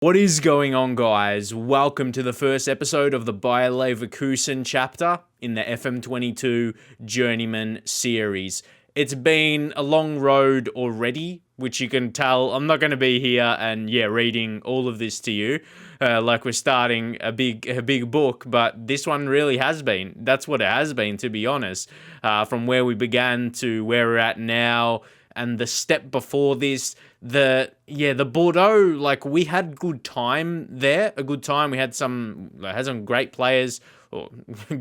What is going on, guys? Welcome to the first episode of the Bayer Leverkusen chapter in the FM22 Journeyman series. It's been a long road already, which you can tell. I'm not going to be here and reading all of this to you like we're starting a big book, but this one really has been. That's what it has been, to be honest. From where we began to where we're at now, and the step before this, the Bordeaux, like, we had good time there, a good time. We had some great players, or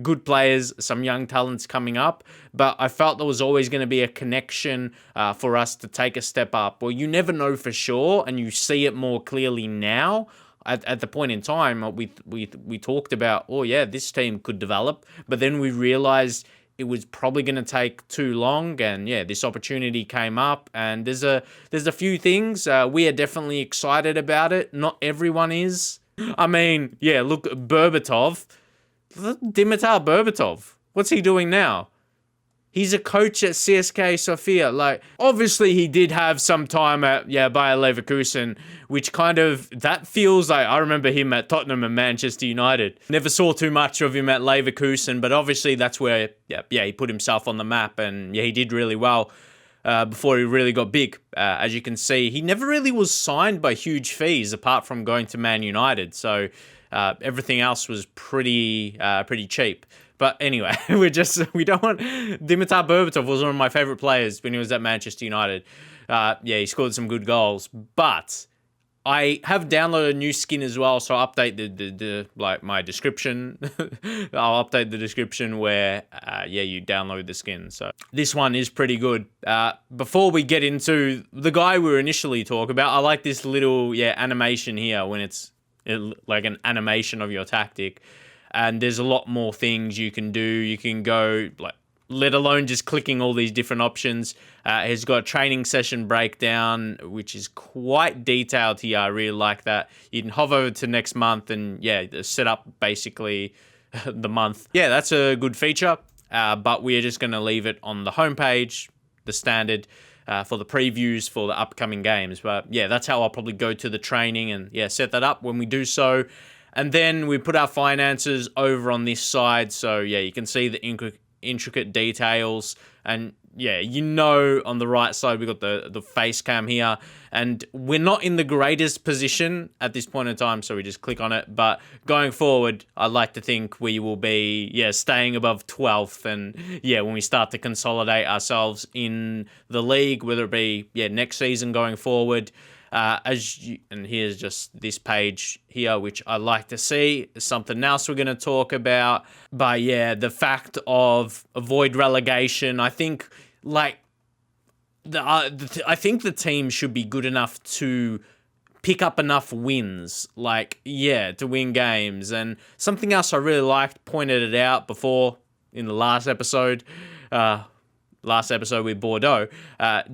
good players, some young talents coming up, but I felt there was always going to be a connection for us to take a step up. Well, you never know for sure, and you see it more clearly now. At the point in time, we talked about, this team could develop, but then we realized it was probably going to take too long, and this opportunity came up, and there's a few things. We are definitely excited about it. Not everyone is. I mean, look, Dimitar Berbatov. What's he doing now? He's a coach at CSKA Sofia. Like, obviously he did have some time at Bayer Leverkusen, which that feels like, I remember him at Tottenham and Manchester United. Never saw too much of him at Leverkusen, but obviously that's where he put himself on the map, and he did really well before he really got big. As you can see, he never really was signed by huge fees apart from going to Man United. So everything else was pretty cheap. But anyway, we don't want... Dimitar Berbatov was one of my favorite players when he was at Manchester United. He scored some good goals. But I have downloaded a new skin as well, so I'll update my description. I'll update the description where you download the skin. So this one is pretty good. Before we get into the guy we were initially talking about, I like this little animation here when it's like an animation of your tactic. And there's a lot more things you can do. You can go, let alone just clicking all these different options. He's got a training session breakdown, which is quite detailed here. I really like that. You can hover over to next month and, set up basically the month. Yeah, that's a good feature, but we're just going to leave it on the homepage, the standard, for the previews for the upcoming games. But, that's how I'll probably go to the training and, set that up when we do so. And then we put our finances over on this side. So, you can see the intricate details. And, on the right side, we've got the face cam here. And we're not in the greatest position at this point in time, so we just click on it. But going forward, I'd like to think we will be, staying above 12th. And, when we start to consolidate ourselves in the league, whether it be, next season going forward. And here's just this page here, which I like to see. Something else we're going to talk about. But the fact of avoid relegation. I think I think the team should be good enough to pick up enough wins, to win games. And something else I really liked, pointed it out before in the last episode with Bordeaux,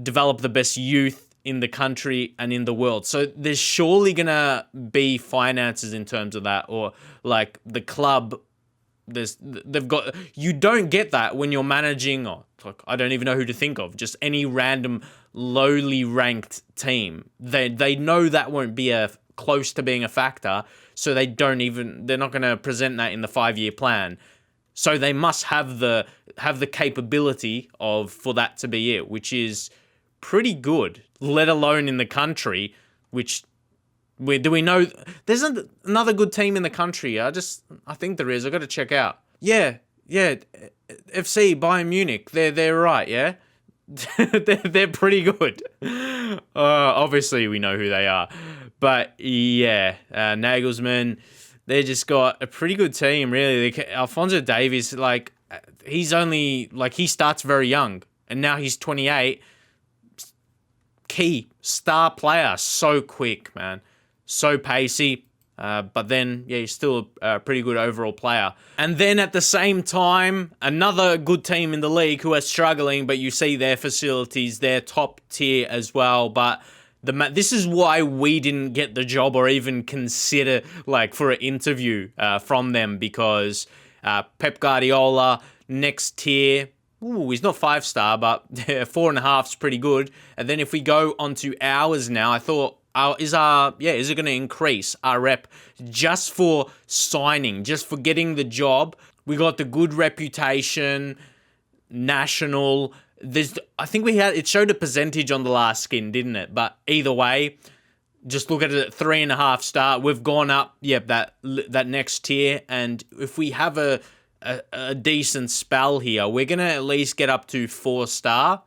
develop the best youth in the country and in the world. So there's surely going to be finances in terms of that, or the club, you don't get that when you're managing, I don't even know who to think of, just any random lowly ranked team. They know that won't be close to being a factor, so they're not going to present that in the 5-year plan. So they must have the capability for that to be it, which is pretty good, let alone in the country, do we know there's another good team in the country? I think there is. I got to check out. FC Bayern Munich. They're right. Yeah, they're pretty good. Obviously we know who they are, but Nagelsmann. They just got a pretty good team, really. Alphonso Davies, he starts very young, and now he's 28. Key star player, so quick, man, so pacey, but then he's still a pretty good overall player. And then at the same time, another good team in the league who are struggling, but you see their facilities, they're top tier as well. But this is why we didn't get the job or even consider for an interview from them, because Pep Guardiola, next tier. Ooh, he's not 5-star, but 4.5's pretty good. And then if we go onto ours now, I thought is it going to increase our rep just for signing, just for getting the job? We got the good reputation, national. I think it showed a percentage on the last skin, didn't it? But either way, just look at it at 3.5 star. We've gone up, that next tier. And if we have a decent spell here, we're going to at least get up to 4 star,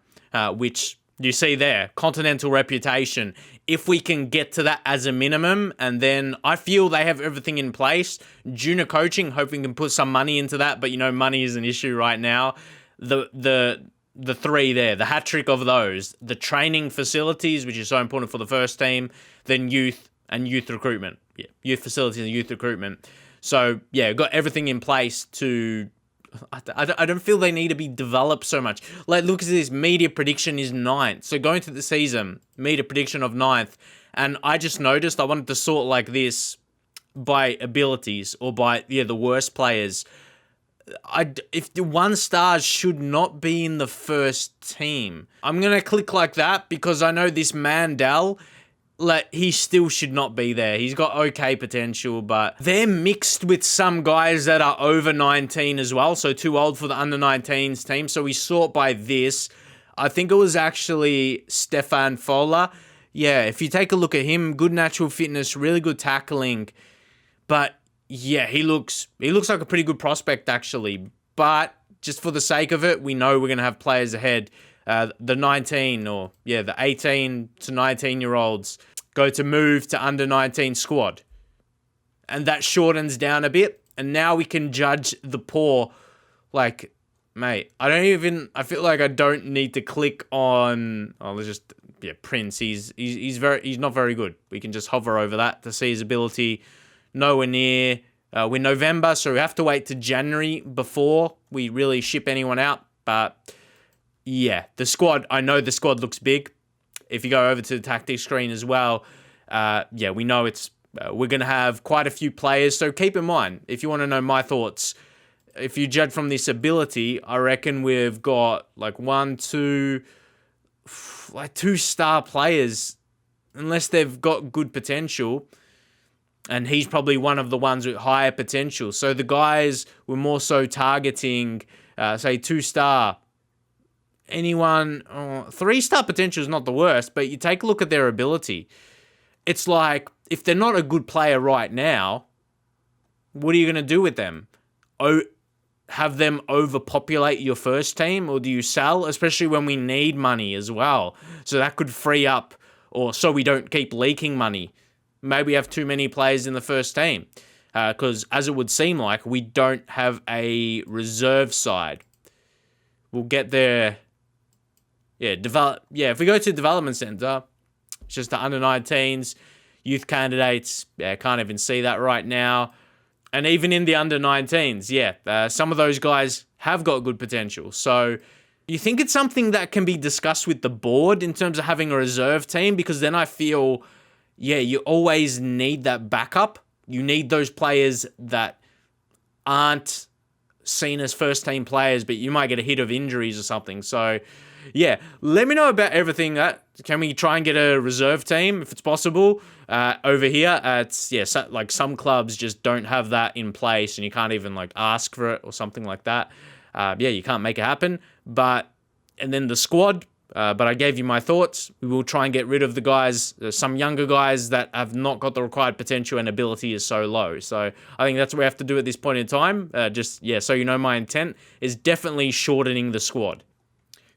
which you see there, continental reputation. If we can get to that as a minimum, and then I feel they have everything in place. Junior coaching, hoping we can put some money into that, but money is an issue right now. The three there, the hat trick of those, the training facilities, which is so important for the first team, then youth and youth recruitment. Yeah, youth facilities and youth recruitment. So, got everything in place to... I don't feel they need to be developed so much. Like, look at this. Media prediction is 9th. So, going to the season, media prediction of 9th. And I just noticed I wanted to sort like this by abilities or by, the worst players. If the 1 stars should not be in the first team. I'm going to click like that because I know this Mandel... he still should not be there. He's got okay potential, but they're mixed with some guys that are over 19 as well, so too old for the under-19s team. So we sort by this. I think it was actually Stefan Fola. Yeah, if you take a look at him, good natural fitness, really good tackling. But yeah, he looks like a pretty good prospect actually. But just for the sake of it, we know we're going to have players ahead. The 19 or the 18 to 19-year-olds go to move to under 19 squad. And that shortens down a bit. And now we can judge the poor. Like, mate, I feel like I don't need to click on, Prince. He's not very good. We can just hover over that to see his ability. Nowhere near. We're November, so we have to wait to January before we really ship anyone out. But... yeah, the squad, I know the squad looks big. If you go over to the tactics screen as well, we know we're going to have quite a few players. So keep in mind, if you want to know my thoughts, if you judge from this ability, I reckon we've got 2-star players, unless they've got good potential. And he's probably one of the ones with higher potential. So the guys were more so targeting, say, 2-star. Anyone, 3-star potential is not the worst, but you take a look at their ability. It's like, if they're not a good player right now, what are you going to do with them? Have them overpopulate your first team, or do you sell? Especially when we need money as well. So that could free up, or so we don't keep leaking money. Maybe we have too many players in the first team. Because as it would seem like, we don't have a reserve side. We'll get there... if we go to development center, it's just the under-19s, youth candidates. Yeah, can't even see that right now. And even in the under-19s, some of those guys have got good potential. So you think it's something that can be discussed with the board in terms of having a reserve team? Because then I feel, you always need that backup. You need those players that aren't seen as first-team players, but you might get a hit of injuries or something. So... let me know about everything. Can we try and get a reserve team if it's possible? Over here, some clubs just don't have that in place, and you can't even ask for it or something like that. You can't make it happen. And then the squad. But I gave you my thoughts. We will try and get rid of the guys, some younger guys that have not got the required potential and ability is so low. So I think that's what we have to do at this point in time. So you know my intent is definitely shortening the squad.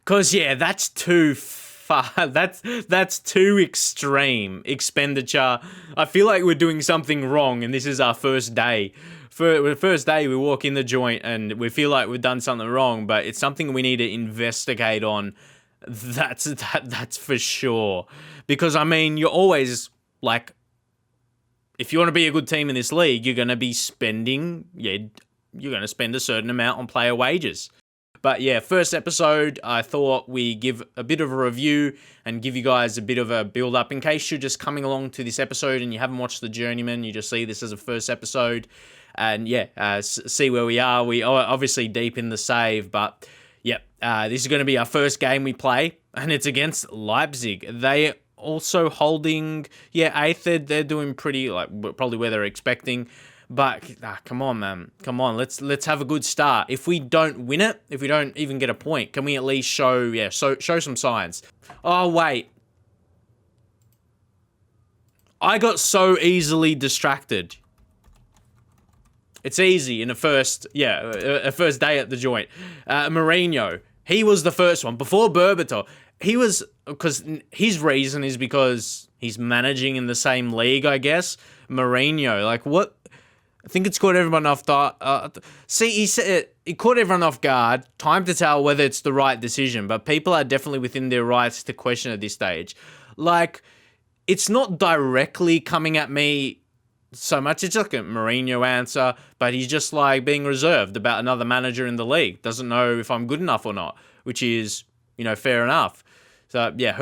Because, that's too far. That's too extreme expenditure. I feel like we're doing something wrong, and this is our first day. For the first day, we walk in the joint, and we feel like we've done something wrong, but it's something we need to investigate on. That's for sure. Because, you're always, if you want to be a good team in this league, you're going to be spending, you're going to spend a certain amount on player wages. But first episode, I thought we give a bit of a review and give you guys a bit of a build-up. In case you're just coming along to this episode and you haven't watched The Journeyman, you just see this as a first episode. And see where we are. We are obviously deep in the save, but this is going to be our first game we play. And it's against Leipzig. They also holding, yeah, eighth. They're doing pretty, like, probably where they're expecting. But come on, man. Come on. Let's have a good start. If we don't win it, if we don't even get a point, can we at least show some signs? Oh, wait. I got so easily distracted. It's easy in a first day at the joint. Mourinho, he was the first one. Before Berbatov, he was, because his reason is because he's managing in the same league, I guess. Mourinho, like, what? I think it's caught everyone off guard. He said it caught everyone off guard. Time to tell whether it's the right decision, but people are definitely within their rights to question at this stage. Like, it's not directly coming at me so much. It's like a Mourinho answer, but he's just like being reserved about another manager in the league. Doesn't know if I'm good enough or not, which is, fair enough. So, yeah,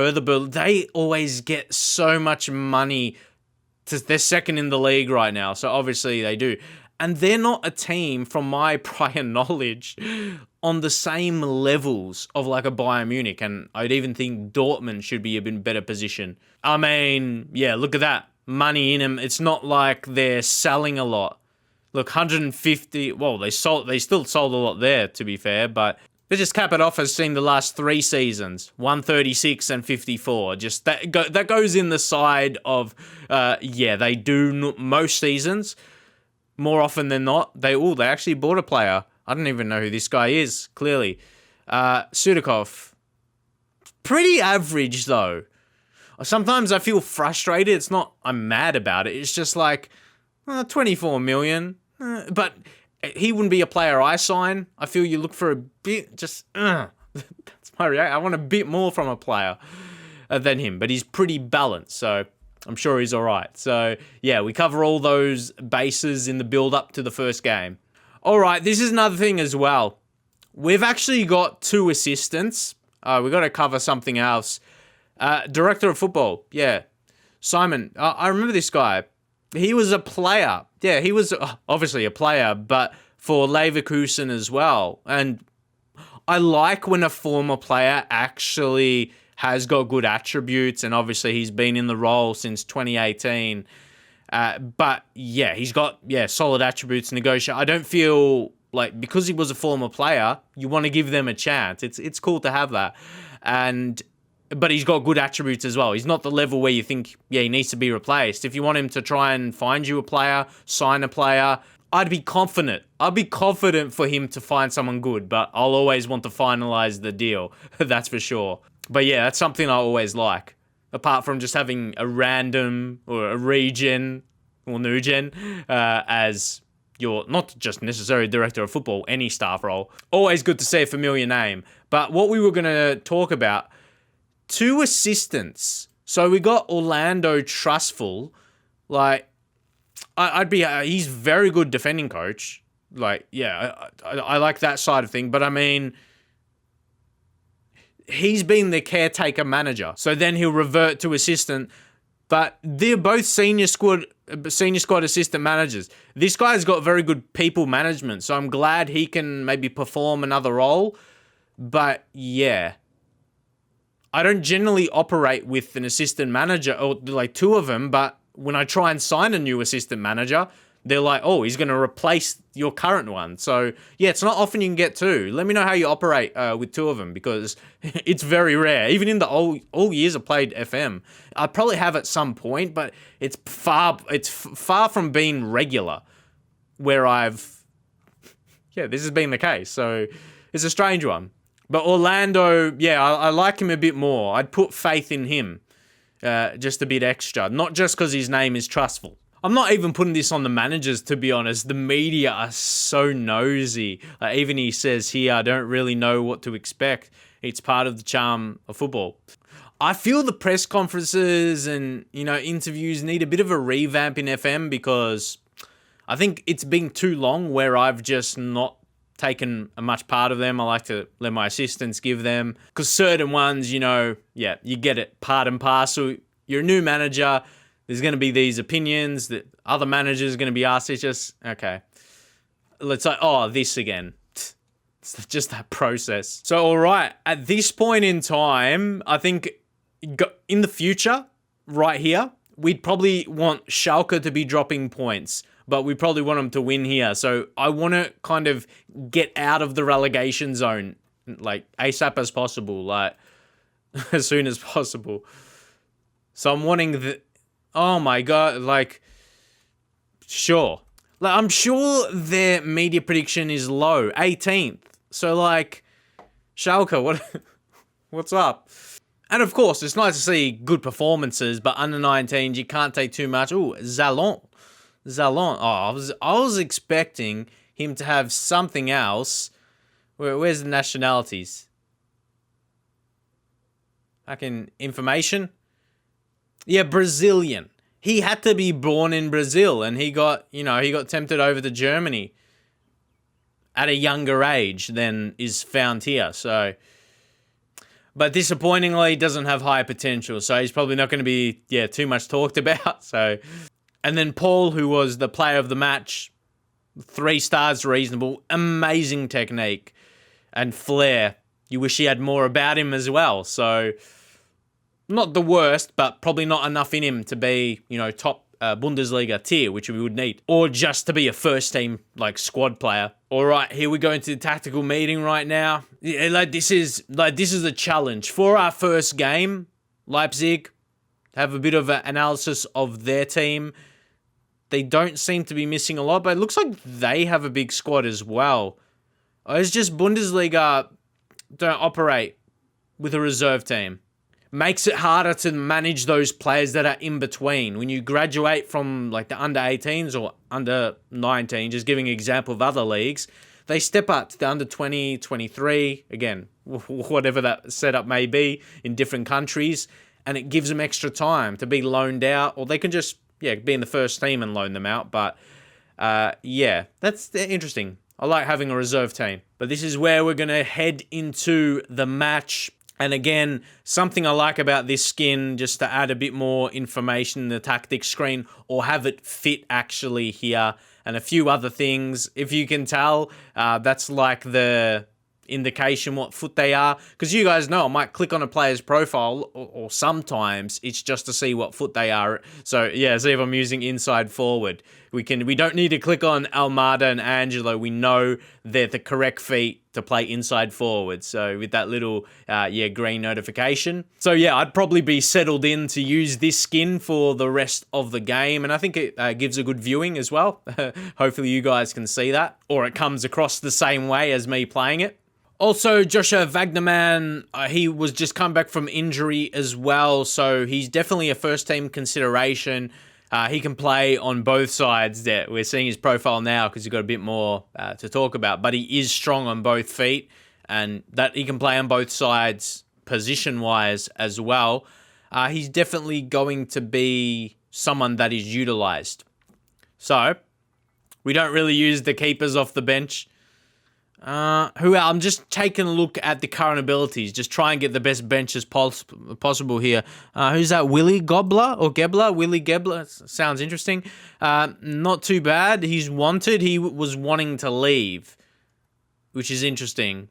they always get so much money. They're second in the league right now, so obviously they do. And they're not a team, from my prior knowledge, on the same levels of like a Bayern Munich. And I'd even think Dortmund should be a bit better position. I mean, yeah, look at that. Money in them. It's not like they're selling a lot. Look, 150. Well, they still sold a lot there, to be fair, but they just cap it off as seeing the last 3 seasons, 136 and 54. Just that goes in the side of, they do most seasons. More often than not, they actually bought a player. I don't even know who this guy is, clearly. Sudakov. Pretty average, though. Sometimes I feel frustrated. It's not I'm mad about it. It's just like, 24 million. But he wouldn't be a player I sign. I feel you look for a bit, that's my reaction. I want a bit more from a player than him, but he's pretty balanced, so I'm sure he's all right. So, yeah, we cover all those bases in the build-up to the first game. All right, this is another thing as well. We've actually got 2 assistants. We've got to cover something else. Director of football, yeah. Simon, I remember this guy. He was a player. Yeah, he was obviously a player, but for Leverkusen as well. And I like when a former player actually has got good attributes, and obviously he's been in the role since 2018. But yeah, he's got solid attributes to negotiate. I don't feel like because he was a former player, you want to give them a chance. It's cool to have that. But he's got good attributes as well. He's not the level where you think, he needs to be replaced. If you want him to try and find you a player, sign a player, I'd be confident. I'd be confident for him to find someone good, but I'll always want to finalize the deal. That's for sure. But yeah, that's something I always like. Apart from just having a random or a regen or new gen as your, not just necessarily director of football, any staff role. Always good to see a familiar name. But what we were going to talk about, 2 assistants. So we got Orlando Trustful. Like, he's very good defending coach. Like, yeah, I like that side of thing. But I mean, he's been the caretaker manager. So then he'll revert to assistant. But they're both senior squad assistant managers. This guy's got very good people management. So I'm glad he can maybe perform another role. But yeah, I don't generally operate with an assistant manager or like 2 of them, but when I try and sign a new assistant manager, they're like, oh, he's going to replace your current one. So yeah, it's not often you can get 2. Let me know how you operate with 2 of them, because it's very rare. Even in the all years I played FM, I probably have at some point, but it's far from being regular where this has been the case. So it's a strange one. But Orlando, yeah, I like him a bit more. I'd put faith in him just a bit extra. Not just because his name is Trustful. I'm not even putting this on the managers, to be honest. The media are so nosy. Even he says here, I don't really know what to expect. It's part of the charm of football. I feel the press conferences and, interviews need a bit of a revamp in FM, because I think it's been too long where I've just not taken a much part of them. I like to let my assistants give them, because certain ones, you get it, part and parcel. You're a new manager, there's going to be these opinions that other managers are going to be asked. It's just, okay, let's say, this again. It's just that process. So, all right, at this point in time, I think in the future, right here, we'd probably want Schalke to be dropping points, but we probably want them to win here. So I want to kind of get out of the relegation zone, like ASAP as possible, like as soon as possible. So I'm wanting the, oh my God, like, sure. Like, I'm sure their media prediction is low, 18th. So like, Schalke, what's up? And of course, it's nice to see good performances, but under 19s, you can't take too much. Ooh, Zalon. Oh, I was expecting him to have something else. Where's the nationalities? Information? Yeah, Brazilian. He had to be born in Brazil, and he got tempted over to Germany at a younger age than is found here. So, but disappointingly, doesn't have high potential. So he's probably not going to be too much talked about. So, and then Paul, who was the player of the match, 3 stars, reasonable, amazing technique and flair. You wish he had more about him as well. So, not the worst, but probably not enough in him to be, top Bundesliga tier, which we would need. Or just to be a first team, squad player. All right, here we go into the tactical meeting right now. Yeah, this is a challenge. For our first game, Leipzig have a bit of an analysis of their team. They don't seem to be missing a lot, but it looks like they have a big squad as well. It's just Bundesliga don't operate with a reserve team. Makes it harder to manage those players that are in between. When you graduate from the under 18s or under 19, just giving an example of other leagues, they step up to the under 20, 23, again, whatever that setup may be in different countries, and it gives them extra time to be loaned out, or they can just be in the first team and loan them out. But that's interesting. I like having a reserve team. But this is where we're going to head into the match. And again, something I like about this skin, just to add a bit more information in the tactics screen, or have it fit actually here, and a few other things. If you can tell, that's like the indication what foot they are. Because you guys know, I might click on a player's profile, or sometimes it's just to see what foot they are. So yeah, see if I'm using inside forward. We don't need to click on Almada and Angelo. We know they're the correct feet to play inside forward. So with that little green notification. So yeah, I'd probably be settled in to use this skin for the rest of the game, and I think it gives a good viewing as well. Hopefully you guys can see that, or it comes across the same way as me playing it. Also, Joshua Wagnerman, he was just come back from injury as well, so he's definitely a first-team consideration. He can play on both sides. There, we're seeing his profile now because he's got a bit more to talk about, but he is strong on both feet, and that he can play on both sides position-wise as well. He's definitely going to be someone that is utilised. So, we don't really use the keepers off the bench. I'm just taking a look at the current abilities, just try and get the best bench as possible here. Who's that? Willy Gobbler or Gebler? Willy Gebler. Sounds interesting. Not too bad. He's wanted. He was wanting to leave, which is interesting.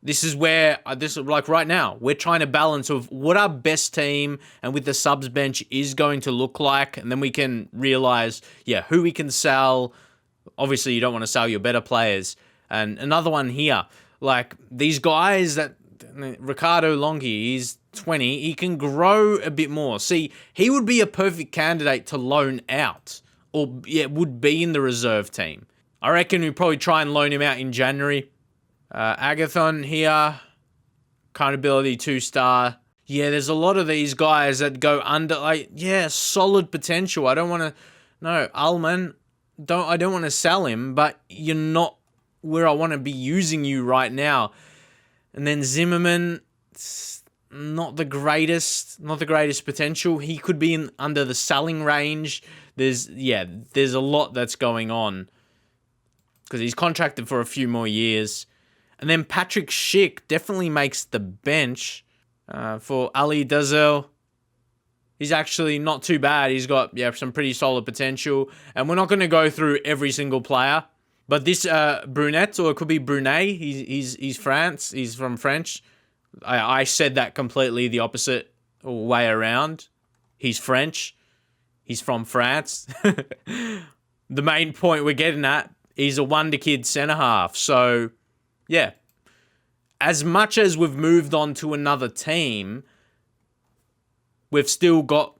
This is where, right now, we're trying to balance of what our best team and with the subs bench is going to look like, and then we can realize, who we can sell. Obviously, you don't want to sell your better players. And another one here, these guys that Ricardo Longhi, he's 20, he can grow a bit more. See, he would be a perfect candidate to loan out, or would be in the reserve team. I reckon we'd probably try and loan him out in January. Agathon here, current ability 2-star. Yeah, there's a lot of these guys that go under, solid potential. I don't want to, no, Alman, I don't want to sell him, but you're not where I want to be using you right now. And then Zimmerman, not the greatest potential. He could be under the selling range. There's a lot that's going on because he's contracted for a few more years. And then Patrick Schick definitely makes the bench for Ali Dazel. He's actually not too bad. He's got some pretty solid potential. And we're not going to go through every single player. But this Brunet, or it could be Brunet, he's France. He's from French. I said that completely the opposite way around. He's French. He's from France. The main point we're getting at, he's a wonder kid centre half. So, yeah. As much as we've moved on to another team, we've still got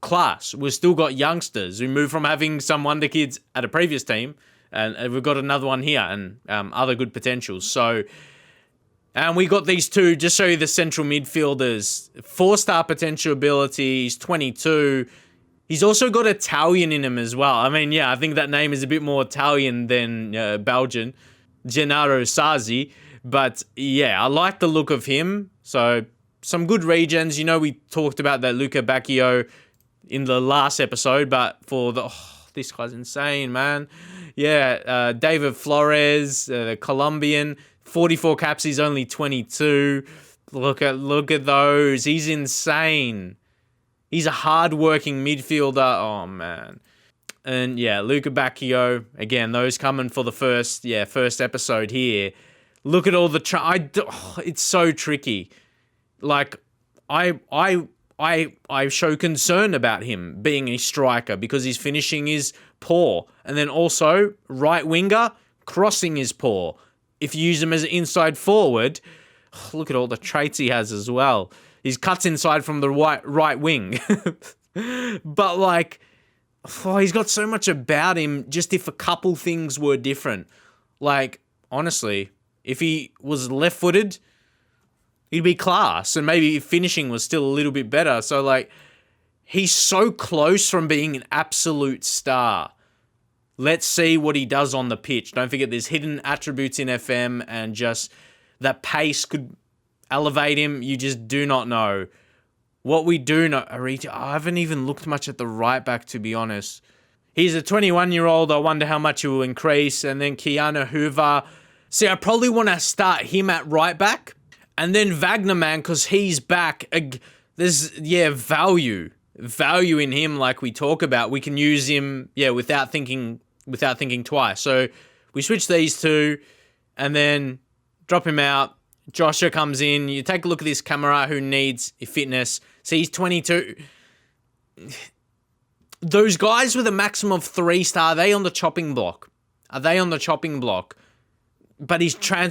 class. We've still got youngsters. We moved from having some wonder kids at a previous team, and we've got another one here, and other good potentials. So, and we got these two, just show you the central midfielders. 4-star potential ability. He's 22. He's also got Italian in him as well. I mean, yeah, I think that name is a bit more Italian than Belgian. Gennaro Sarzi. But, yeah, I like the look of him. So, some good regens. You know, we talked about that Luca Bacchio in the last episode. But for the... Oh, this guy's insane, man. Yeah, David Flores, the Colombian. 44 caps, he's only 22. Look at those. He's insane. He's a hard-working midfielder. Oh, man. And, yeah, Luca Bacchio. Again, those coming for the first episode here. Look at all the... it's so tricky. Like, I show concern about him being a striker because his finishing is poor. And then also, right winger, crossing is poor. If you use him as an inside forward, look at all the traits he has as well. He cuts inside from the right wing. But, like, he's got so much about him just if a couple things were different. Like, honestly, if he was left-footed, he'd be class. And maybe finishing was still a little bit better. So, like, he's so close from being an absolute star. Let's see what he does on the pitch. Don't forget there's hidden attributes in FM and just that pace could elevate him. You just do not know. What we do know, I haven't even looked much at the right back, to be honest. He's a 21-year-old. I wonder how much he will increase. And then Keanu Hoover. See, I probably want to start him at right back. And then Wagner, man, because he's back. There's, value in him like we talk about. We can use him, without thinking twice. So we switch these two and then drop him out. Joshua comes in. You take a look at this Camara who needs fitness. See, he's 22. Those guys with a maximum of 3-star, are they on the chopping block? But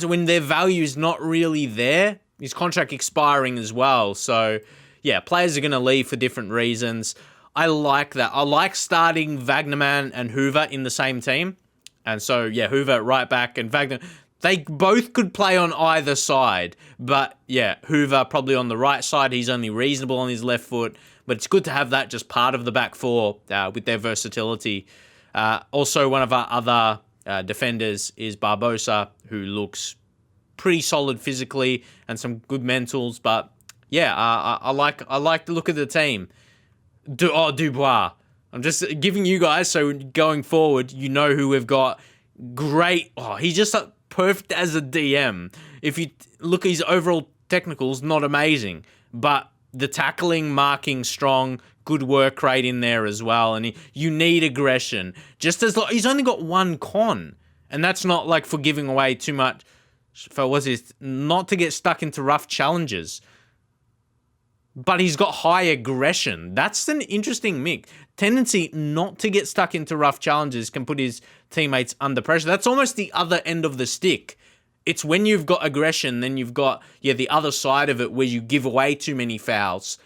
when their value is not really there, his contract expiring as well. So, yeah, players are going to leave for different reasons. I like that. I like starting Wagnerman and Hoover in the same team. And so, yeah, Hoover at right back and Wagner... They both could play on either side, but yeah, Hoover probably on the right side. He's only reasonable on his left foot, but it's good to have that just part of the back four with their versatility. Also, one of our other defenders is Barbosa, who looks pretty solid physically and some good mentals. But yeah, I like the look of the team. Dubois. I'm just giving you guys so going forward, you know who we've got. Great. He's just perfect as a DM. If you look at his overall technicals, not amazing, but the tackling, marking, strong, good work rate in there as well. And you need aggression. Just as he's only got one con, and that's not like for giving away too much. Not to get stuck into rough challenges. But he's got high aggression. That's an interesting mix. Tendency not to get stuck into rough challenges can put his teammates under pressure. That's almost the other end of the stick. It's when you've got aggression, then you've got the other side of it where you give away too many fouls.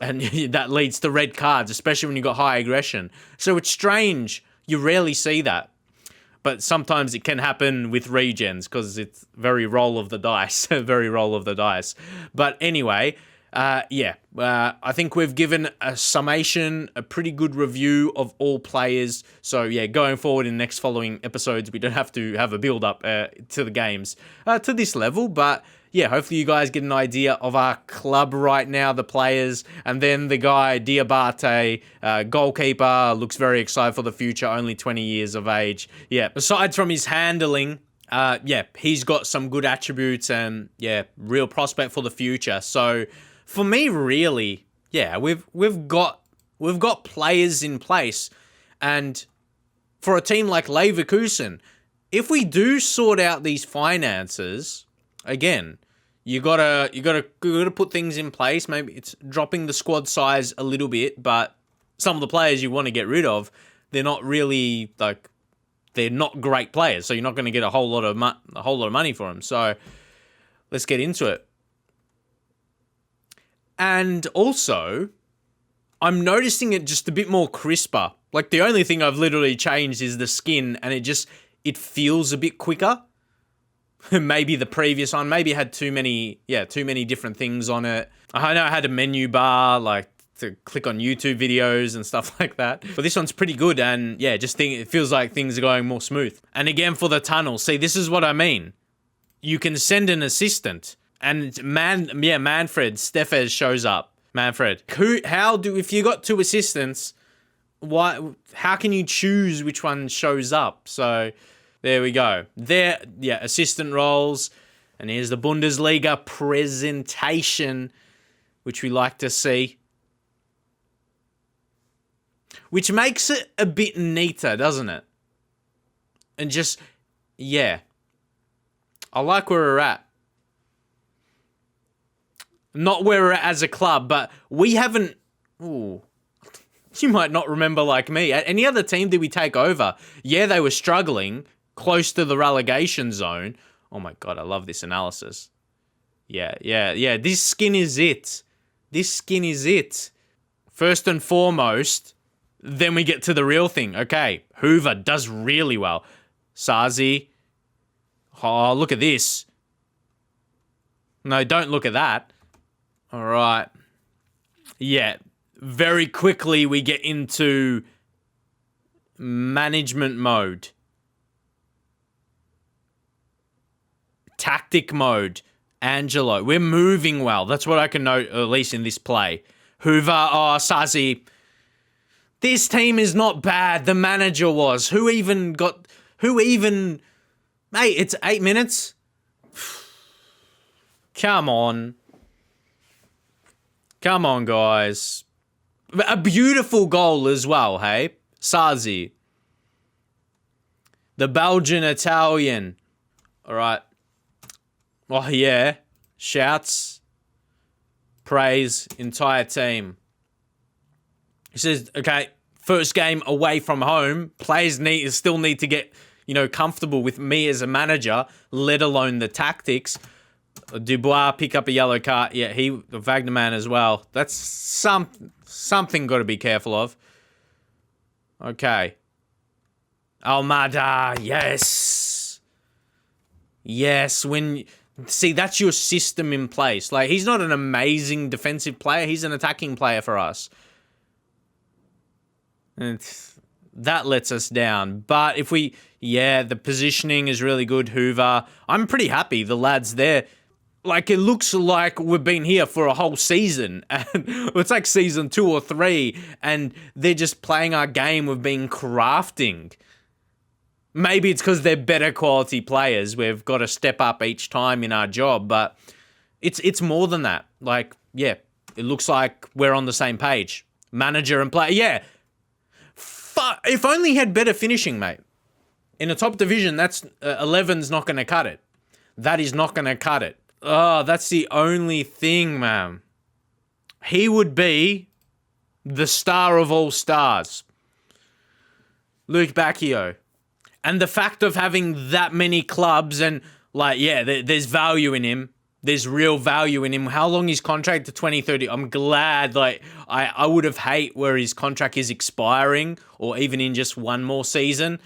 And that leads to red cards, especially when you've got high aggression. So it's strange. You rarely see that. But sometimes it can happen with regens because it's very roll of the dice. Very roll of the dice. But anyway... I think we've given a summation, a pretty good review of all players. So, yeah, going forward in the next following episodes, we don't have to have a build-up to the games to this level. But, yeah, hopefully you guys get an idea of our club right now, the players. And then the guy, Diabate, goalkeeper, looks very excited for the future, only 20 years of age. Yeah, aside from his handling... he's got some good attributes and, real prospect for the future. So... For me, really, we've got players in place, and for a team like Leverkusen, if we do sort out these finances, again, You gotta put things in place. Maybe it's dropping the squad size a little bit, but some of the players you want to get rid of, they're not really like, they're not great players, so you're not going to get a whole lot of money for them. So let's get into it. And also, I'm noticing it just a bit more crisper. Like, the only thing I've literally changed is the skin, and it feels a bit quicker. Maybe the previous one, maybe it had too many different things on it. I know I had a menu bar, like, to click on YouTube videos and stuff like that. But this one's pretty good, and yeah, it feels like things are going more smooth. And again, for the tunnel, see, this is what I mean. You can send an assistant, and Manfred Steffes shows up. Manfred, if you got two assistants, how can you choose which one shows up? So there we go. Assistant roles, and here's the Bundesliga presentation, which we like to see. Which makes it a bit neater, doesn't it? And just, yeah. I like where we're at. Not where we're at as a club, but we haven't... Ooh. You might not remember like me. At any other team did we take over? Yeah, they were struggling, close to the relegation zone. Oh my God, I love this analysis. Yeah. This skin is it. First and foremost... Then we get to the real thing. Okay, Hoover does really well. Sazi. Oh, look at this. No, don't look at that. All right. Yeah, very quickly we get into management mode. Tactic mode. Angelo. We're moving well. That's what I can note, at least in this play. Hoover, Sazi... This team is not bad. The manager was. Mate, it's 8 minutes. Come on. Come on, guys. A beautiful goal as well, hey? Sazi. The Belgian Italian. All right. Oh, yeah. Shouts. Praise. Entire team. He says, okay, first game away from home. Players still need to get, comfortable with me as a manager, let alone the tactics. Dubois pick up a yellow card. Yeah, Wagnerman as well. That's something got to be careful of. Okay. Almada, yes. Yes, see, that's your system in place. Like, he's not an amazing defensive player. He's an attacking player for us. And that lets us down. But the positioning is really good, Hoover. I'm pretty happy the lad's there. Like, it looks like we've been here for a whole season. And it's like season 2 or 3. And they're just playing our game we've been crafting. Maybe it's because they're better quality players. We've got to step up each time in our job. But it's more than that. Like, yeah, it looks like we're on the same page. Manager and player, yeah. If only he had better finishing, mate. In a top division, that's 11's not going to cut it. That is not going to cut it. Oh, that's the only thing, man. He would be the star of all stars. Luke Bacchio. And the fact of having that many clubs and, there's value in him. There's real value in him. How long his contract to 2030? I'm glad, I would have hate where his contract is expiring or even in just one more season.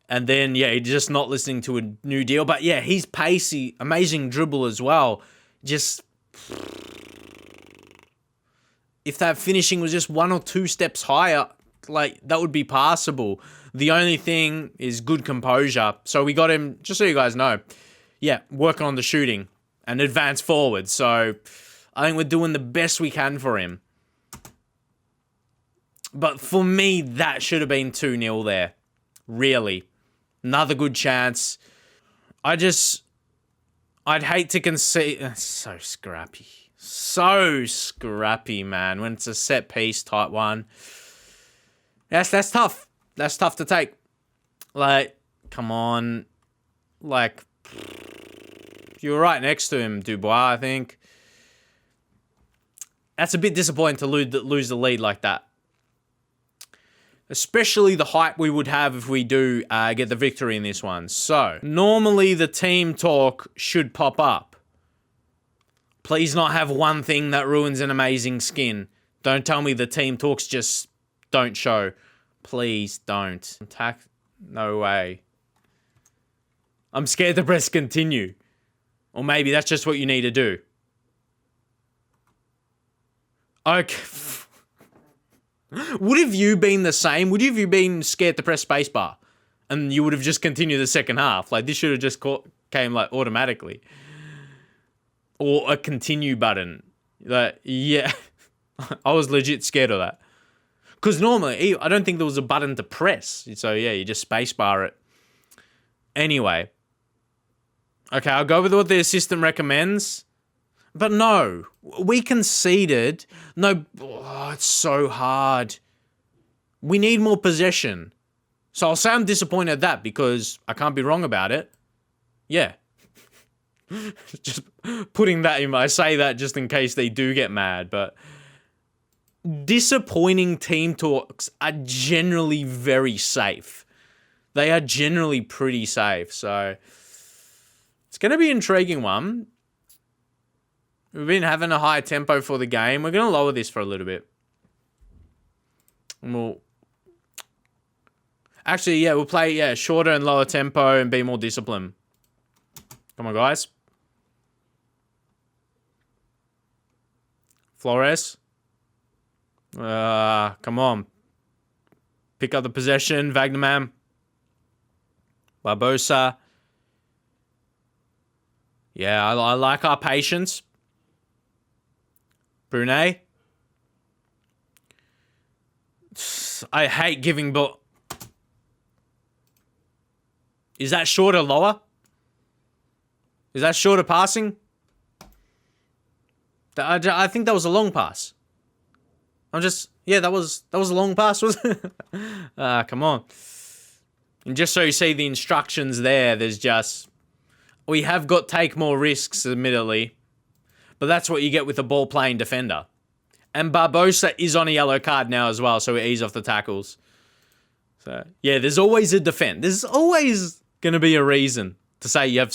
And then, he's just not listening to a new deal. But, he's pacey, amazing dribble as well. Just, if that finishing was just 1 or 2 steps higher, that would be passable. The only thing is good composure. So we got him, just so you guys know, working on the shooting. And advance forward. So I think we're doing the best we can for him. But for me, that should have been 2-0 there. Really. Another good chance. I'd hate to concede. That's so scrappy. So scrappy, man. When it's a set piece type one. That's tough. That's tough to take. Come on. You were right next to him, Dubois, I think. That's a bit disappointing to lose the lead like that. Especially the hype we would have if we do get the victory in this one. So, normally the team talk should pop up. Please not have one thing that ruins an amazing skin. Don't tell me the team talks just don't show. Please don't. Attack? No way. I'm scared to press continue. Or maybe that's just what you need to do. Okay. Would have you been the same? Would have you been scared to press spacebar? And you would have just continued the second half? Like, this should have just came, like, automatically. Or a continue button. Like, yeah. I was legit scared of that. Because normally, I don't think there was a button to press. So, yeah, you just spacebar it. Anyway. Okay, I'll go with what the assistant recommends. But no, we conceded. No, it's so hard. We need more possession. So I'll say I'm disappointed at that because I can't be wrong about it. Yeah. Just putting that in, I say that just in case they do get mad, but disappointing team talks are generally very safe. They are generally pretty safe, so it's going to be an intriguing one. We've been having a high tempo for the game. We're going to lower this for a little bit. And we'll play shorter and lower tempo and be more disciplined. Come on, guys. Flores. Come on. Pick up the possession. Wagnerman. Barbosa. Yeah, I like our patience. Brunei. I hate giving ball. Is that short or lower? Is that shorter passing? I think that was a long pass. That was a long pass, wasn't it? Come on. And just so you see the instructions there, there's just... We have got take more risks, admittedly. But that's what you get with a ball-playing defender. And Barbosa is on a yellow card now as well, so we ease off the tackles. So, yeah, there's always a defense. There's always going to be a reason to say you have...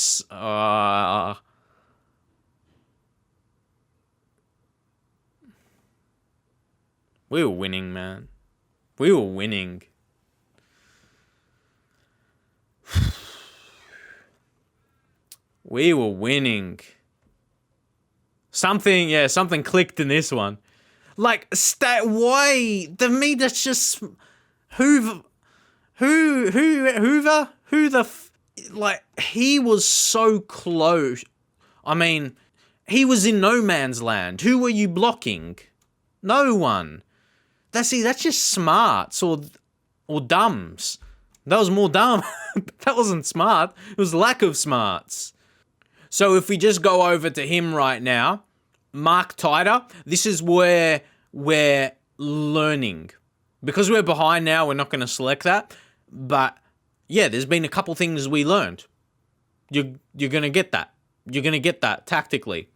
We were winning, man. We were winning. We were winning. Something clicked in this one. Like, why? To me, that's just... Hoover? He was so close. I mean, he was in no man's land. Who were you blocking? No one. That's just smarts or dumbs. That was more dumb. That wasn't smart. It was lack of smarts. So if we just go over to him right now, Mark Tighter, this is where we're learning. Because we're behind now, we're not going to select that. But yeah, there's been a couple things we learned. You're going to get that. You're going to get that tactically.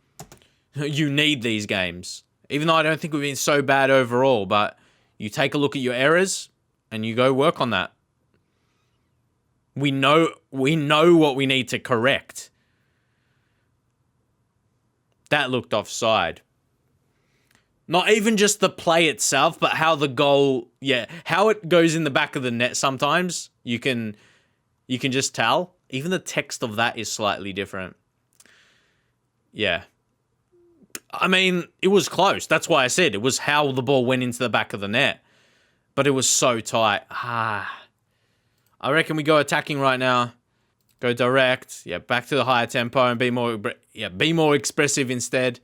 You need these games. Even though I don't think we've been so bad overall, but you take a look at your errors and you go work on that. We know what we need to correct. That looked offside. Not even just the play itself, but how the goal, how it goes in the back of the net sometimes. You can just tell. Even the text of that is slightly different. Yeah. I mean, it was close. That's why I said it was how the ball went into the back of the net. But it was so tight. I reckon we go attacking right now. Go direct. Yeah, back to the higher tempo and be more expressive instead.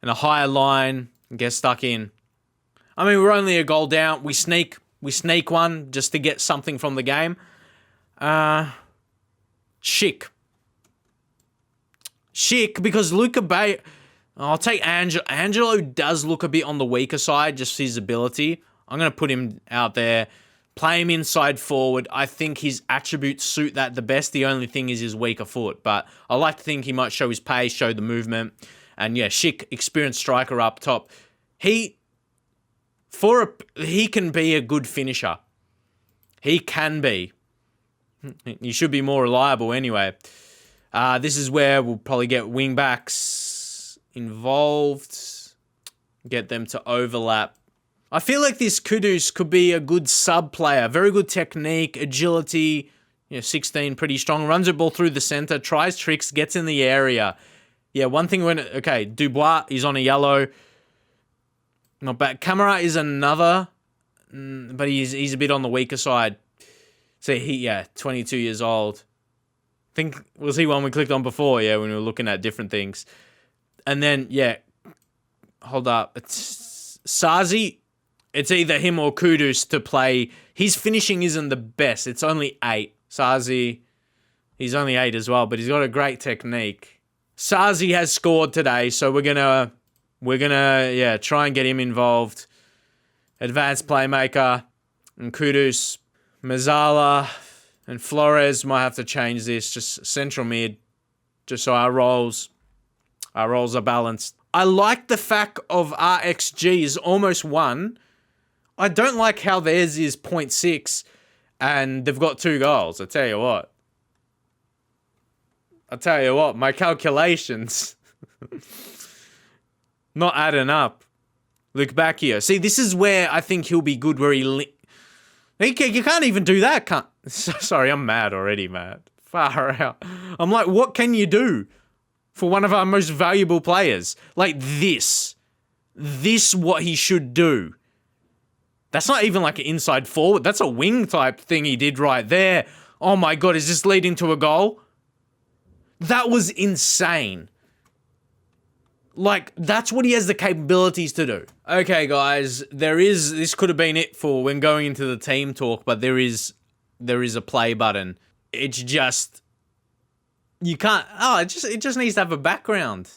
And a higher line and get stuck in. I mean, we're only a goal down. We sneak one just to get something from the game. Schick, because Luca Bay... I'll take Angelo. Angelo does look a bit on the weaker side, just his ability. I'm going to put him out there Play him inside forward. I think his attributes suit that the best. The only thing is his weaker foot. But I like to think he might show his pace, show the movement. And yeah, Schick, experienced striker up top. He can be a good finisher. He can be. He should be more reliable anyway. This is where we'll probably get wing backs involved. Get them to overlap. I feel like this Kudus could be a good sub player. Very good technique, agility. 16, pretty strong. Runs the ball through the center, tries tricks, gets in the area. Yeah, one thing okay, Dubois, he's on a yellow. Not bad. Camara is another, but he's a bit on the weaker side. So 22 years old. I think, was he one we clicked on before? Yeah, when we were looking at different things. And then, hold up. It's Sazi. It's either him or Kudus to play. His finishing isn't the best. It's only 8. Sazi, he's only 8 as well, but he's got a great technique. Sazi has scored today, so we're gonna try and get him involved. Advanced playmaker. And Kudus, Mazzala, and Flores might have to change this. Just central mid. Just so our roles are balanced. I like the fact of RXG is almost 1. I don't like how theirs is 0.6 and they've got 2 goals. I tell you what, my calculations not adding up. Look back here. See, this is where I think he'll be good, where you can't even do that. Sorry, I'm mad already, Matt. Far out. I'm like, what can you do for one of our most valuable players? Like this what he should do. That's not even like an inside forward. That's a wing type thing he did right there. Oh my God, is this leading to a goal? That was insane. Like, that's what he has the capabilities to do. Okay, guys, this could have been it for when going into the team talk, but there is a play button. It's just, you can't, it just needs to have a background.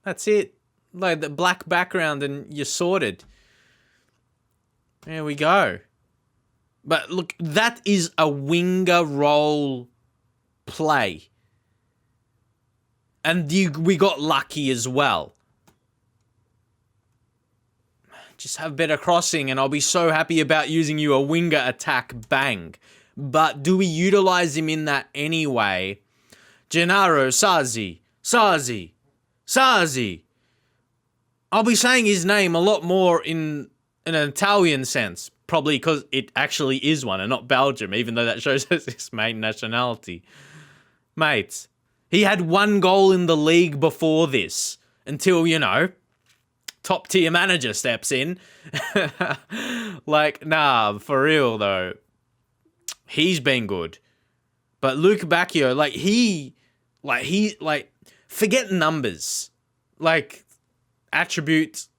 That's it. Like the black background and you're sorted. There we go. But look, that is a winger role play. And we got lucky as well. Just have better crossing and I'll be so happy about using you a winger attack, bang. But do we utilize him in that anyway? Gennaro, Sazi. I'll be saying his name a lot more in an Italian sense. Probably because it actually is one and not Belgium, even though that shows us his main nationality. Mates, he had 1 goal in the league before this. Until, top tier manager steps in. Like, nah, for real though. He's been good. But Luke Bacchio, forget numbers. Like, attributes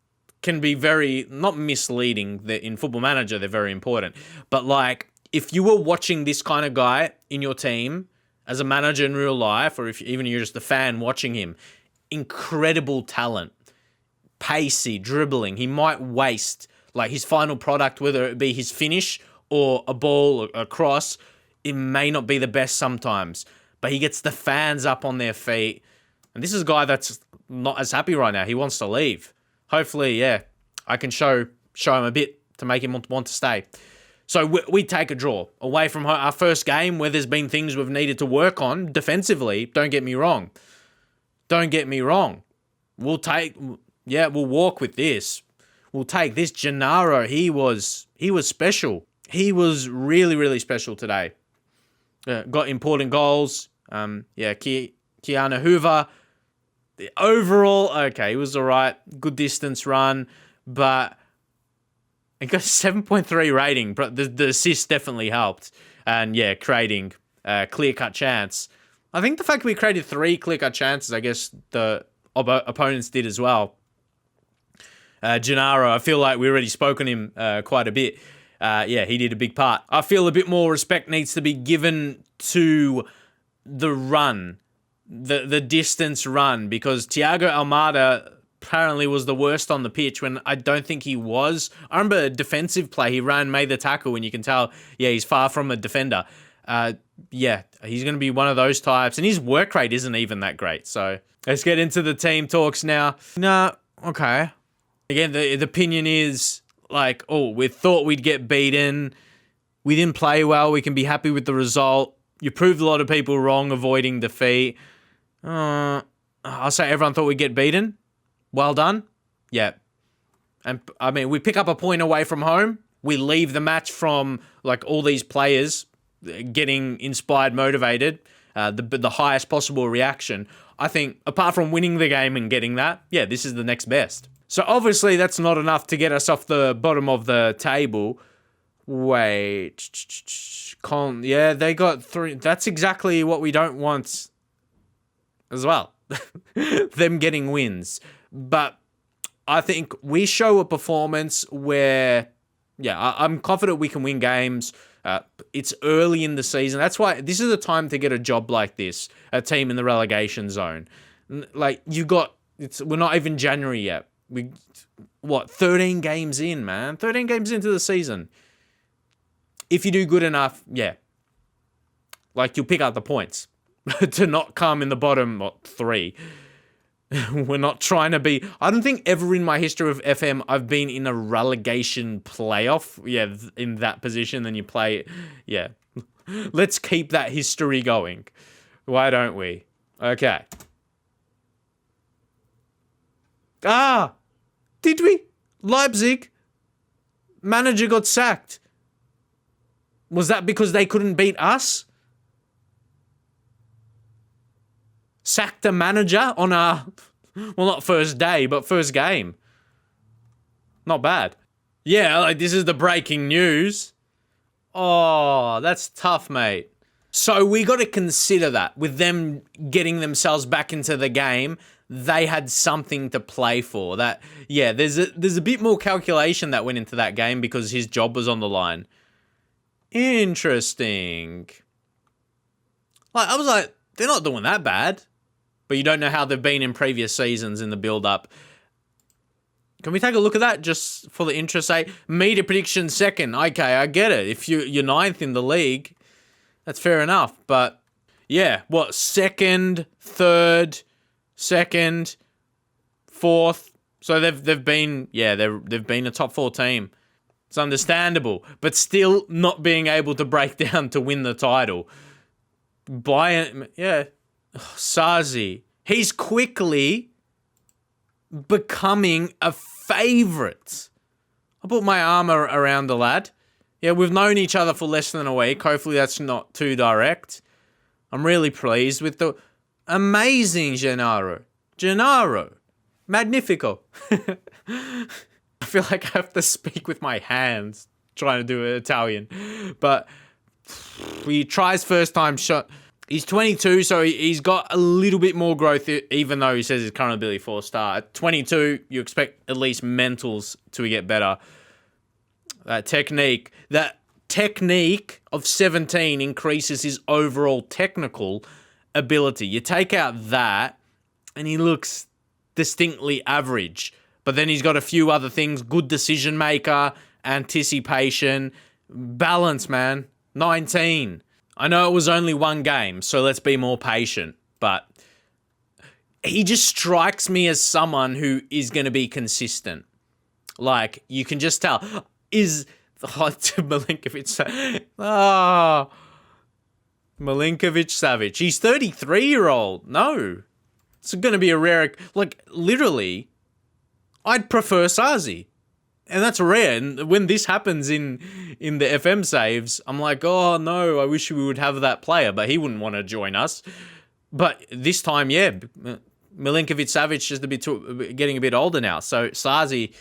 can be very, not misleading. In Football Manager, they're very important. But like, if you were watching this kind of guy in your team as a manager in real life, or if even you're just a fan watching him, incredible talent. Pacey, dribbling. He might waste, like, his final product, whether it be his finish or a ball or a cross, it may not be the best sometimes. But he gets the fans up on their feet. And this is a guy that's not as happy right now. He wants to leave. Hopefully, I can show him a bit to make him want to stay. So we take a draw away from our first game where there's been things we've needed to work on defensively. Don't get me wrong. We'll walk with this. We'll take this. Gennaro, he was special. He was really, really special today. Got important goals. Keanu Hoover. The overall, okay, he was all right. Good distance run, but it got a 7.3 rating. But the assist definitely helped. And creating a clear-cut chance. I think the fact we created 3 clear-cut chances, I guess the opponents did as well. Gennaro, I feel like we already spoke on him quite a bit. He did a big part. I feel a bit more respect needs to be given to the run. The distance run, because Thiago Almada apparently was the worst on the pitch when I don't think he was. I remember a defensive play. He made the tackle, and you can tell, he's far from a defender. He's going to be one of those types, and his work rate isn't even that great. So let's get into the team talks now. Okay. Again, the opinion is like, we thought we'd get beaten. We didn't play well. We can be happy with the result. You proved a lot of people wrong avoiding defeat. I'll say everyone thought we'd get beaten. Well done. Yeah. And I mean, we pick up a point away from home. We leave the match from like all these players getting inspired, motivated, the highest possible reaction. I think apart from winning the game and getting that, this is the next best. So obviously that's not enough to get us off the bottom of the table. Wait. They got 3. That's exactly what we don't want as well. Them getting wins. But I think we show a performance where, I'm confident we can win games. It's early in the season. That's why this is the time to get a job like this, a team in the relegation zone. Like we're not even January yet. 13 games in, man. 13 games into the season. If you do good enough, you'll pick up the points to not come in the bottom 3. We're not trying to be... I don't think ever in my history of FM I've been in a relegation playoff. In that position, then you play... Let's keep that history going. Why don't we? Okay. Did we? Leipzig? Manager got sacked. Was that because they couldn't beat us? Sacked a manager on not first day, but first game. Not bad. This is the breaking news. Oh, that's tough, mate. So we got to consider that with them getting themselves back into the game, they had something to play for. There's a bit more calculation that went into that game because his job was on the line. Interesting. I was like, they're not doing that bad. But you don't know how they've been in previous seasons in the build-up. Can we take a look at that just for the interest sake? Media prediction second. Okay, I get it. If you're 9th in the league, that's fair enough. But, second, third, second, fourth. So they've been a top 4 team. It's understandable. But still not being able to break down to win the title. Sazi. He's quickly becoming a favourite. I put my arm around the lad. We've known each other for less than a week. Hopefully that's not too direct. I'm really pleased with the amazing Gennaro. Magnifico. I feel like I have to speak with my hands trying to do it Italian. But he tries first time shot. He's 22, so he's got a little bit more growth, even though he says his current ability 4-star. At 22, you expect at least mentals to get better. That technique of 17 increases his overall technical ability. You take out that, and he looks distinctly average. But then he's got a few other things. Good decision maker, anticipation, balance, man. 19. I know it was only one game, so let's be more patient. But he just strikes me as someone who is going to be consistent. Like, you can just tell. Milinkovic Savic. He's 33-year-old. No. It's going to be a rare... literally, I'd prefer Sazi. And that's rare. And when this happens in the FM saves, I'm like, oh no, I wish we would have that player, but he wouldn't want to join us. But this time, Milinkovic Savic just getting a bit older now. So Sazi,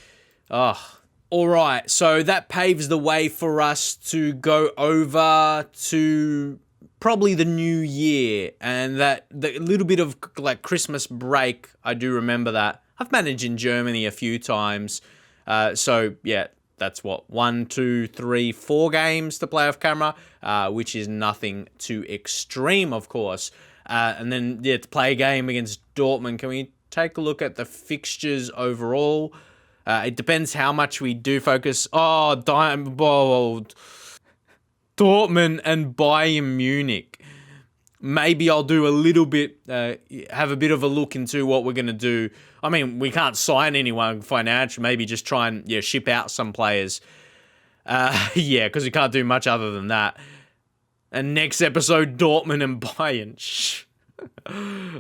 all right. So that paves the way for us to go over to probably the new year, and that the little bit of Christmas break. I do remember that. I've managed in Germany a few times. That's 1, 2, 3, 4 games to play off camera, which is nothing too extreme, of course. And then, to play a game against Dortmund. Can we take a look at the fixtures overall. It depends how much we do focus. Oh, Dortmund and Bayern Munich. Maybe I'll do a little bit, have a bit of a look into what we're going to do. I mean, we can't sign anyone financially. Maybe just try and ship out some players. Because we can't do much other than that. And next episode, Dortmund and Bayern.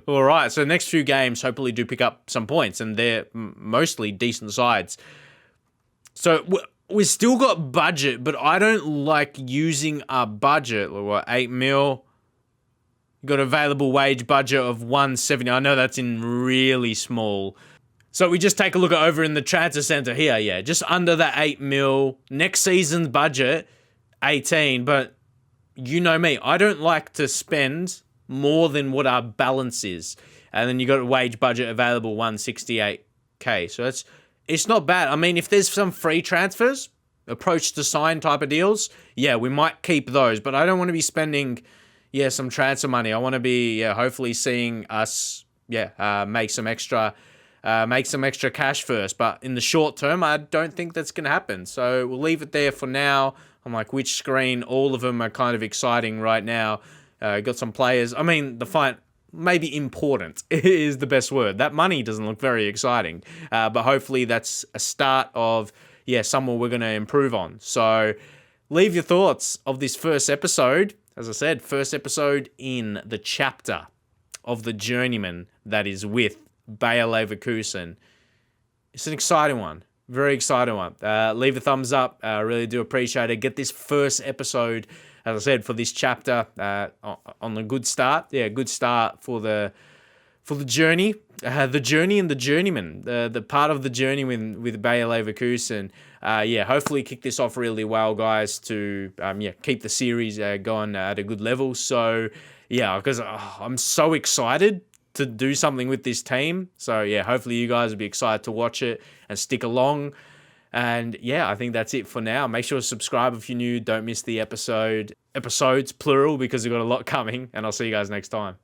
All right, so the next few games hopefully do pick up some points, and they're mostly decent sides. So we've still got budget, but I don't like using our budget. What, 8 mil? Got available wage budget of 170. I know that's in really small. So we just take a look at over in the transfer center here. Yeah, just under that 8 mil. Next season's budget, 18. But you know me, I don't like to spend more than what our balance is. And then you got a wage budget available, 168K. So it's not bad. I mean, if there's some free transfers, approach to sign type of deals, yeah, we might keep those. But I don't want to be spending some transfer money. I want to be hopefully seeing us make some extra cash first. But in the short term, I don't think that's going to happen. So we'll leave it there for now. I'm like, which screen? All of them are kind of exciting right now. Got some players. I mean, the fight, maybe important is the best word. That money doesn't look very exciting. But hopefully that's a start of, somewhere we're going to improve on. So leave your thoughts of this first episode. As I said, first episode in the chapter of the Journeyman that is with Bayer Leverkusen. It's an exciting one. Very exciting one. Leave a thumbs up. I really do appreciate it. Get this first episode, as I said, for this chapter on a good start. Yeah, good start for the journey. The journey and the Journeyman. The part of the journey with Bayer Leverkusen. Hopefully kick this off really well, guys, to keep the series going at a good level. So, because I'm so excited to do something with this team. So, hopefully you guys will be excited to watch it and stick along. And, I think that's it for now. Make sure to subscribe if you're new. Don't miss the episodes, plural, because we've got a lot coming. And I'll see you guys next time.